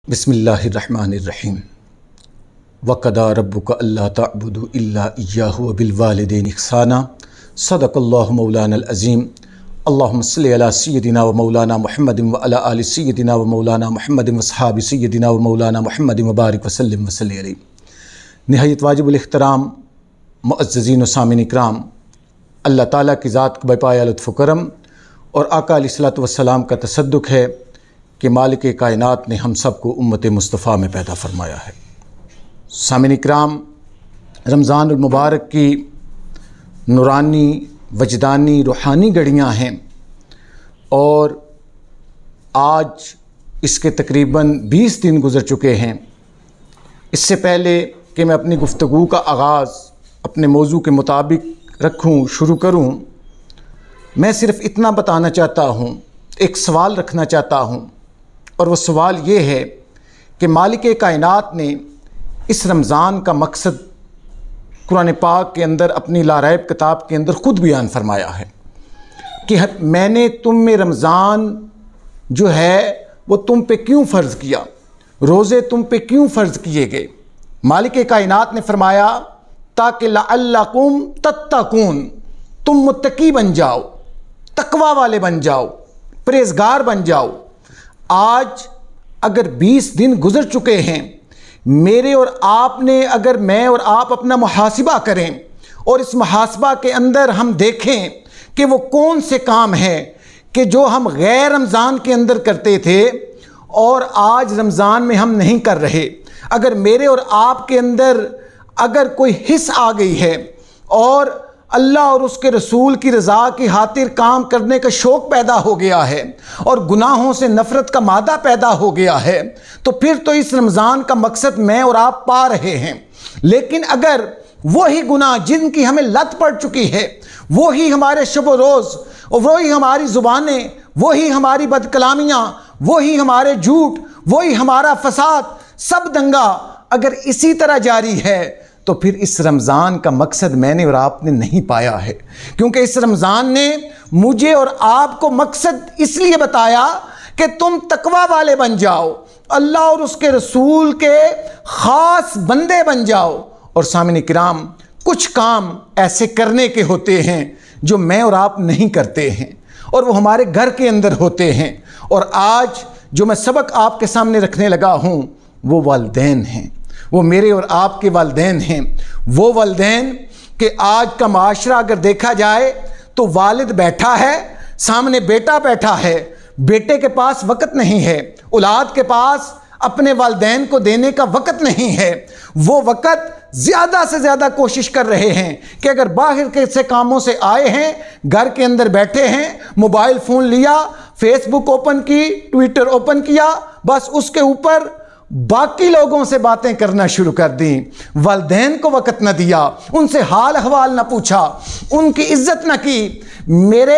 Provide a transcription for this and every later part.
بسم اللہ الرحمن الرحیم وَقَضَىٰ رَبُّكَ أَلَّا تَعْبُدُوا إِلَّا إِيَّاهُ وَبِالْوَالِدَيْنِ إِحْسَانًا صدق اللہ مولانا العظیم اللہم صلی علی سیدنا و مولانا محمد و علی آل سیدنا و مولانا محمد و صحاب سیدنا و مولانا محمد مبارک وسلم وصلی علیہ۔ نہایت واجب الاحترام معززین و سامعین اکرام، اللہ تعالیٰ کی ذات کا بے پایا لطف و کرم اور آقا علیہ الصلوۃ والسلام کا تصدق ہے کہ مالک کائنات نے ہم سب کو امت مصطفیٰ میں پیدا فرمایا ہے۔ سامعین اکرام، رمضان المبارک کی نورانی، وجدانی، روحانی گھڑیاں ہیں اور آج اس کے تقریباً 20 دن گزر چکے ہیں۔ اس سے پہلے کہ میں اپنی گفتگو کا آغاز اپنے موضوع کے مطابق رکھوں، شروع کروں، میں صرف اتنا بتانا چاہتا ہوں، ایک سوال رکھنا چاہتا ہوں، اور وہ سوال یہ ہے کہ مالک کائنات نے اس رمضان کا مقصد قرآن پاک کے اندر اپنی لاریب کتاب کے اندر خود بیان فرمایا ہے کہ میں نے تم میں رمضان جو ہے وہ تم پہ کیوں فرض کیا، روزے تم پہ کیوں فرض کیے گئے۔ مالک کائنات نے فرمایا تاکہ لعلکم تتقون، تم متقی بن جاؤ، تقوی والے بن جاؤ، پرہیزگار بن جاؤ۔ آج اگر 20 دن گزر چکے ہیں، میرے اور آپ نے، اگر میں اور آپ اپنا محاسبہ کریں اور اس محاسبہ کے اندر ہم دیکھیں کہ وہ کون سے کام ہیں کہ جو ہم غیر رمضان کے اندر کرتے تھے اور آج رمضان میں ہم نہیں کر رہے، اگر میرے اور آپ کے اندر اگر کوئی حس آ گئی ہے اور اللہ اور اس کے رسول کی رضا کی خاطر کام کرنے کا شوق پیدا ہو گیا ہے اور گناہوں سے نفرت کا مادہ پیدا ہو گیا ہے، تو پھر تو اس رمضان کا مقصد میں اور آپ پا رہے ہیں۔ لیکن اگر وہی گناہ جن کی ہمیں لت پڑ چکی ہے، وہی ہمارے شب و روز، اور وہی ہماری زبانیں، وہی ہماری بد کلامیاں، وہی ہمارے جھوٹ، وہی ہمارا فساد، سب دنگا اگر اسی طرح جاری ہے تو پھر اس رمضان کا مقصد میں نے اور آپ نے نہیں پایا ہے۔ کیونکہ اس رمضان نے مجھے اور آپ کو مقصد اس لیے بتایا کہ تم تقوی والے بن جاؤ، اللہ اور اس کے رسول کے خاص بندے بن جاؤ۔ اور سامعین کرام، کچھ کام ایسے کرنے کے ہوتے ہیں جو میں اور آپ نہیں کرتے ہیں اور وہ ہمارے گھر کے اندر ہوتے ہیں، اور آج جو میں سبق آپ کے سامنے رکھنے لگا ہوں وہ والدین ہیں، وہ میرے اور آپ کے والدین ہیں۔ وہ والدین کہ آج کا معاشرہ اگر دیکھا جائے تو والد بیٹھا ہے، سامنے بیٹا بیٹھا ہے، بیٹے کے پاس وقت نہیں ہے، اولاد کے پاس اپنے والدین کو دینے کا وقت نہیں ہے۔ وہ وقت زیادہ سے زیادہ کوشش کر رہے ہیں کہ اگر باہر کے سے کاموں سے آئے ہیں، گھر کے اندر بیٹھے ہیں، موبائل فون لیا، فیس بک اوپن کی، ٹویٹر اوپن کیا، بس اس کے اوپر باقی لوگوں سے باتیں کرنا شروع کر دیں۔ والدین کو وقت نہ دیا، ان سے حال احوال نہ پوچھا، ان کی عزت نہ کی۔ میرے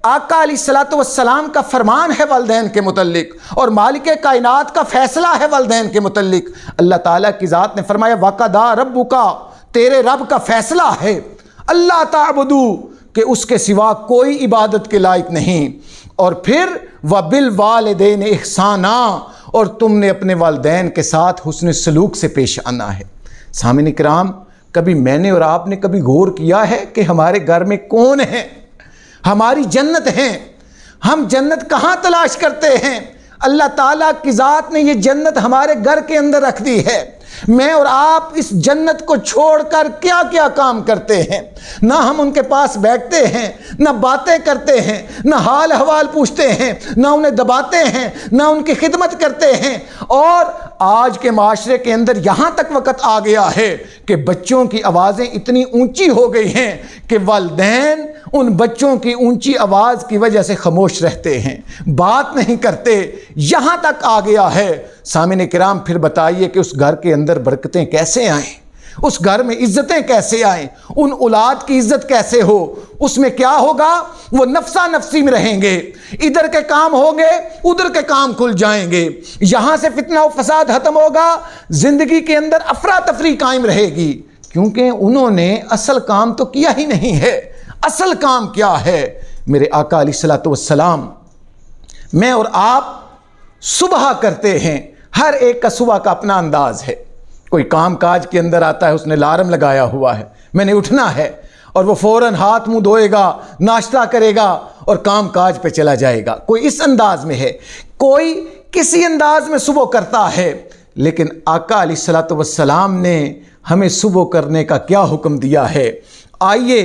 آقا علیہ الصلوۃ والسلام کا فرمان ہے والدین کے متعلق، اور مالک کائنات کا فیصلہ ہے والدین کے متعلق۔ اللہ تعالیٰ کی ذات نے فرمایا وَقَضَىٰ رَبُّكَ، تیرے رب کا فیصلہ ہے اللہ تعبدوا، کہ اس کے سوا کوئی عبادت کے لائق نہیں، اور پھر وَبِالْوَالِدَيْنِ إِحْسَانًا، اور تم نے اپنے والدین کے ساتھ حسن سلوک سے پیش آنا ہے۔ سامعین کرام، کبھی میں نے اور آپ نے کبھی غور کیا ہے کہ ہمارے گھر میں کون ہیں؟ ہماری جنت ہیں، ہم جنت کہاں تلاش کرتے ہیں؟ اللہ تعالیٰ کی ذات نے یہ جنت ہمارے گھر کے اندر رکھ دی ہے۔ میں اور آپ اس جنت کو چھوڑ کر کیا کیا کام کرتے ہیں؟ نہ ہم ان کے پاس بیٹھتے ہیں، نہ باتیں کرتے ہیں، نہ حال احوال پوچھتے ہیں، نہ انہیں دباتے ہیں، نہ ان کی خدمت کرتے ہیں۔ اور آج کے معاشرے کے اندر یہاں تک وقت آ گیا ہے کہ بچوں کی آوازیں اتنی اونچی ہو گئی ہیں کہ والدین ان بچوں کی اونچی آواز کی وجہ سے خاموش رہتے ہیں، بات نہیں کرتے، یہاں تک آ گیا ہے۔ سامعین کرام، پھر بتائیے کہ اس گھر کے اندر برکتیں کیسے آئیں، اس گھر میں عزتیں کیسے آئیں، ان اولاد کی عزت کیسے ہو؟ اس میں کیا ہوگا؟ وہ نفسا نفسی میں رہیں گے، ادھر کے کام ہوں گے، ادھر کے کام کھل جائیں گے، یہاں سے فتنہ و فساد ختم ہوگا، زندگی کے اندر افراتفری قائم رہے گی، کیونکہ انہوں نے اصل کام تو کیا ہی نہیں ہے۔ اصل کام کیا ہے؟ میرے آقا علیہ الصلوۃ والسلام، میں اور آپ صبح کرتے ہیں، ہر ایک کا صبح کا اپنا انداز ہے. کوئی کام کاج کے اندر آتا ہے، اس نے الارم لگایا ہوا ہے، میں نے اٹھنا ہے، اور وہ فوراً ہاتھ منہ دھوئے گا، ناشتہ کرے گا اور کام کاج پہ چلا جائے گا. کوئی اس انداز میں ہے، کوئی کسی انداز میں صبح کرتا ہے. لیکن آقا علیہ الصلوۃ والسلام نے ہمیں صبح کرنے کا کیا حکم دیا ہے؟ آئیے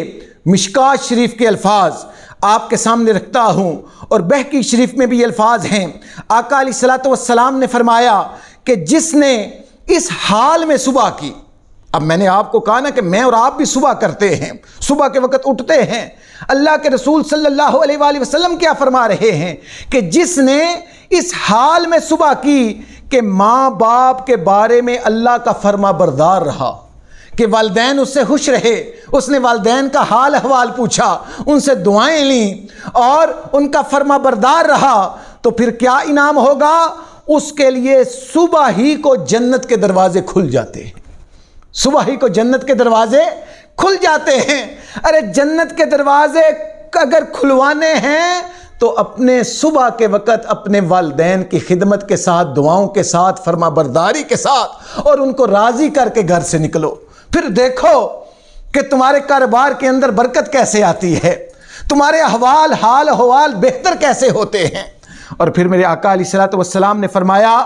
مشکات شریف کے الفاظ آپ کے سامنے رکھتا ہوں، اور بہقی شریف میں بھی یہ الفاظ ہیں. آقا علیہ الصلوۃ والسلام نے فرمایا کہ جس نے اس حال میں صبح کی، اب میں نے آپ کو کہا نا کہ میں اور آپ بھی صبح کرتے ہیں، صبح کے وقت اٹھتے ہیں. اللہ کے رسول صلی اللہ علیہ وآلہ وسلم کیا فرما رہے ہیں کہ جس نے اس حال میں صبح کی کہ ماں باپ کے بارے میں اللہ کا فرما بردار رہا، کہ والدین اس سے خوش رہے، اس نے والدین کا حال احوال پوچھا، ان سے دعائیں لیں اور ان کا فرما بردار رہا، تو پھر کیا انعام ہوگا؟ اس کے لیے صبح ہی کو جنت کے دروازے کھل جاتے ہیں. صبح ہی کو جنت کے دروازے کھل جاتے ہیں. ارے جنت کے دروازے اگر کھلوانے ہیں تو اپنے صبح کے وقت اپنے والدین کی خدمت کے ساتھ، دعاؤں کے ساتھ، فرما برداری کے ساتھ، اور ان کو راضی کر کے گھر سے نکلو. پھر دیکھو کہ تمہارے کاروبار کے اندر برکت کیسے آتی ہے، تمہارے حال احوال بہتر کیسے ہوتے ہیں. اور پھر میرے آقا علیہ الصلوۃ والسلام نے فرمایا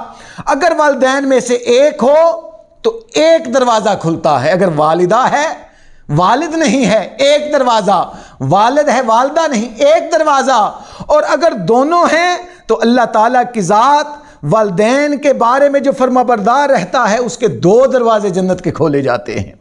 اگر والدین میں سے ایک ہو تو ایک دروازہ کھلتا ہے. اگر والدہ ہے، والد نہیں ہے، ایک دروازہ، والد ہے، والدہ نہیں، ایک دروازہ. اور اگر دونوں ہیں تو اللہ تعالیٰ کی ذات والدین کے بارے میں جو فرما بردار رہتا ہے اس کے 2 دروازے جنت کے کھولے جاتے ہیں.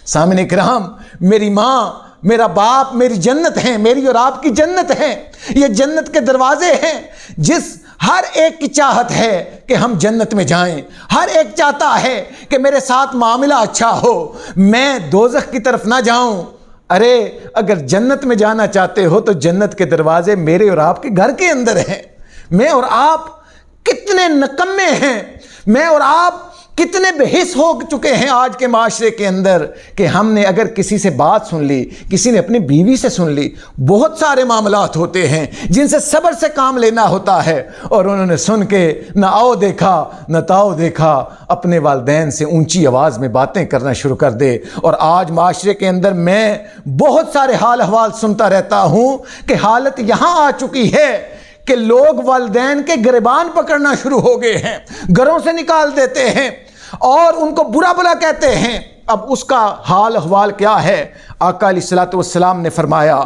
سامنے کرام، میری ماں، میرا باپ میری جنت ہیں، میری اور آپ کی جنت ہیں. یہ جنت کے دروازے ہیں. جس ہر ایک کی چاہت ہے کہ ہم جنت میں جائیں، ہر ایک چاہتا ہے کہ میرے ساتھ معاملہ اچھا ہو، میں دوزخ کی طرف نہ جاؤں. ارے اگر جنت میں جانا چاہتے ہو تو جنت کے دروازے میرے اور آپ کے گھر کے اندر ہیں. میں اور آپ کتنے نکمے ہیں، میں اور آپ کتنے بے حس ہو چکے ہیں آج کے معاشرے کے اندر کہ ہم نے اگر کسی سے بات سن لی، کسی نے اپنی بیوی سے سن لی، بہت سارے معاملات ہوتے ہیں جن سے صبر سے کام لینا ہوتا ہے، اور انہوں نے سن کے نہ آؤ دیکھا نہ تاؤ دیکھا، اپنے والدین سے اونچی آواز میں باتیں کرنا شروع کر دے. اور آج معاشرے کے اندر میں بہت سارے حال احوال سنتا رہتا ہوں کہ حالت یہاں آ چکی ہے کہ لوگ والدین کے گریبان پکڑنا شروع ہو گئے ہیں، گھروں سے نکال دیتے ہیں اور ان کو برا بلا کہتے ہیں. اب اس کا حال احوال کیا ہے؟ آقا علیہ الصلوۃ والسلام نے فرمایا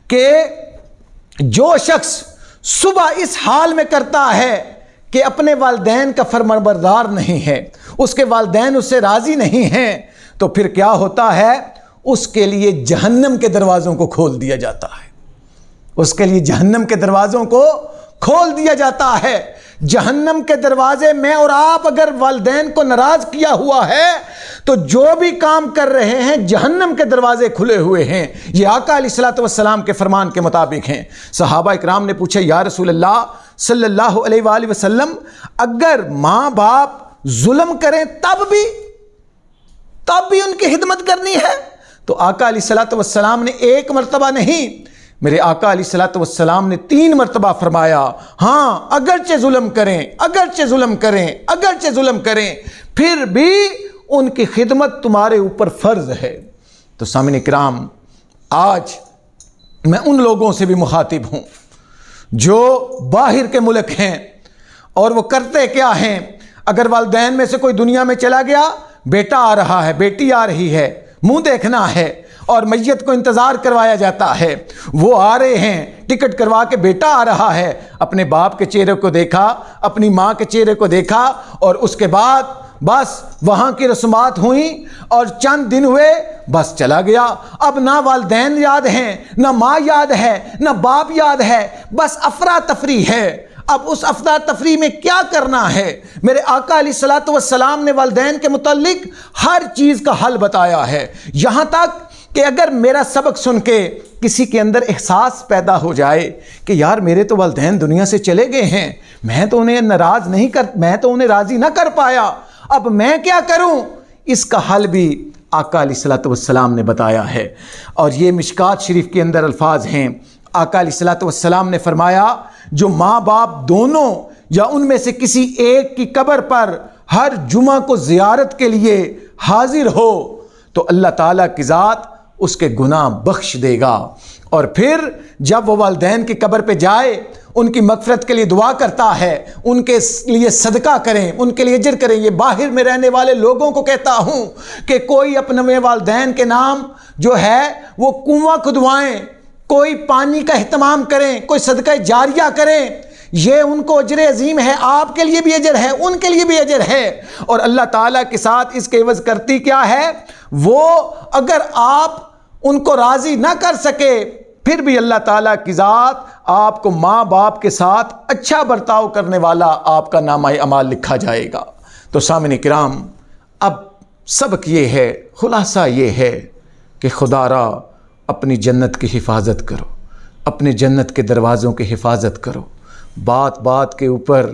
کہ جو شخص صبح اس حال میں کرتا ہے کہ اپنے والدین کا فرمانبردار نہیں ہے، اس کے والدین اس سے راضی نہیں ہیں، تو پھر کیا ہوتا ہے؟ اس کے لیے جہنم کے دروازوں کو کھول دیا جاتا ہے. اس کے لیے جہنم کے دروازوں کو کھول دیا جاتا ہے. جہنم کے دروازے، میں اور آپ اگر والدین کو ناراض کیا ہوا ہے تو جو بھی کام کر رہے ہیں جہنم کے دروازے کھلے ہوئے ہیں. یہ آقا علیہ الصلوۃ والسلام کے فرمان کے مطابق ہیں. صحابہ اکرام نے پوچھا یا رسول اللہ صلی اللہ علیہ وآلہ وسلم، اگر ماں باپ ظلم کریں تب بھی ان کی خدمت کرنی ہے؟ تو آقا علیہ الصلوۃ والسلام نے ایک مرتبہ نہیں، میرے آقا علیہ الصلوۃ والسلام نے 3 مرتبہ فرمایا ہاں اگرچہ ظلم کریں، اگرچہ ظلم کریں، اگرچہ ظلم کریں، پھر بھی ان کی خدمت تمہارے اوپر فرض ہے. تو سامعین کرام، آج میں ان لوگوں سے بھی مخاطب ہوں جو باہر کے ملک ہیں اور وہ کرتے کیا ہیں؟ اگر والدین میں سے کوئی دنیا میں چلا گیا، بیٹا آ رہا ہے، بیٹی آ رہی ہے، منہ دیکھنا ہے اور میت کو انتظار کروایا جاتا ہے. وہ آ رہے ہیں، ٹکٹ کروا کے بیٹا آ رہا ہے، اپنے باپ کے چہرے کو دیکھا، اپنی ماں کے چہرے کو دیکھا، اور اس کے بعد بس وہاں کی رسومات ہوئیں اور چند دن ہوئے، بس چلا گیا. اب نہ والدین یاد ہیں، نہ ماں یاد ہے، نہ باپ یاد ہے، بس افراتفری ہے. اب اس افراتفری میں کیا کرنا ہے؟ میرے آقا علیہ الصلوۃ والسلام نے والدین کے متعلق ہر چیز کا حل بتایا ہے. یہاں تک کہ اگر میرا سبق سن کے کسی کے اندر احساس پیدا ہو جائے کہ یار میرے تو والدین دنیا سے چلے گئے ہیں، میں تو انہیں راضی نہ کر پایا، اب میں کیا کروں؟ اس کا حل بھی آقا علیہ الصلوۃ والسلام نے بتایا ہے. اور یہ مشکات شریف کے اندر الفاظ ہیں. آقا علیہ الصلوۃ والسلام نے فرمایا جو ماں باپ دونوں یا ان میں سے کسی ایک کی قبر پر ہر جمعہ کو زیارت کے لیے حاضر ہو تو اللہ تعالیٰ کی ذات اس کے گناہ بخش دے گا۔ اور پھر جب وہ والدین کی قبر پہ جائے، ان کی مغفرت کے لیے دعا کرتا ہے، ان کے لیے صدقہ کریں، ان کے لیے اجر کریں۔ یہ باہر میں رہنے والے لوگوں کو کہتا ہوں کہ کوئی اپنے والدین کے نام جو ہے وہ کنواں کھدوائیں، کوئی پانی کا اہتمام کریں، کوئی صدقہ جاریہ کریں، یہ ان کو اجر عظیم ہے، آپ کے لیے بھی اجر ہے، ان کے لیے بھی اجر ہے۔ اور اللہ تعالیٰ کے ساتھ اس کے عوض کرتی کیا ہے؟ وہ اگر آپ ان کو راضی نہ کر سکے پھر بھی اللہ تعالیٰ کی ذات آپ کو ماں باپ کے ساتھ اچھا برتاؤ کرنے والا آپ کا نامہ اعمال لکھا جائے گا۔ تو سامعین کرام، اب سبق یہ ہے، خلاصہ یہ ہے کہ خدا را اپنی جنت کی حفاظت کرو، اپنے جنت کے دروازوں کی حفاظت کرو۔ بات بات کے اوپر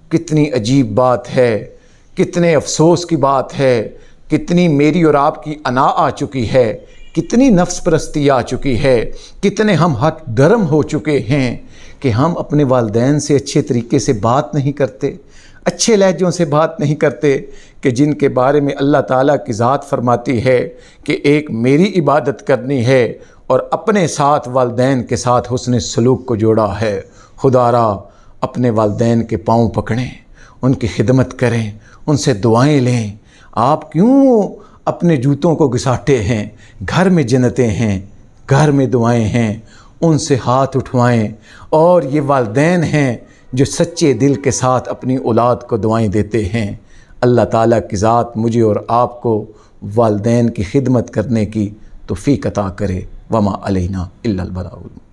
کتنی عجیب بات ہے، کتنے افسوس کی بات ہے، کتنی میری اور آپ کی انا آ چکی ہے، کتنی نفس پرستی آ چکی ہے، کتنے ہم حق درم ہو چکے ہیں کہ ہم اپنے والدین سے اچھے طریقے سے بات نہیں کرتے، اچھے لہجوں سے بات نہیں کرتے، کہ جن کے بارے میں اللہ تعالیٰ کی ذات فرماتی ہے کہ ایک میری عبادت کرنی ہے اور اپنے ساتھ والدین کے ساتھ حسن سلوک کو جوڑا ہے۔ خدا را اپنے والدین کے پاؤں پکڑیں، ان کی خدمت کریں، ان سے دعائیں لیں۔ آپ کیوں اپنے جوتوں کو گھساٹے ہیں؟ گھر میں جنتیں ہیں، گھر میں دعائیں ہیں، ان سے ہاتھ اٹھوائیں۔ اور یہ والدین ہیں جو سچے دل کے ساتھ اپنی اولاد کو دعائیں دیتے ہیں۔ اللہ تعالیٰ کی ذات مجھے اور آپ کو والدین کی خدمت کرنے کی توفیق عطا کرے۔ وما علینا الا البلاغ۔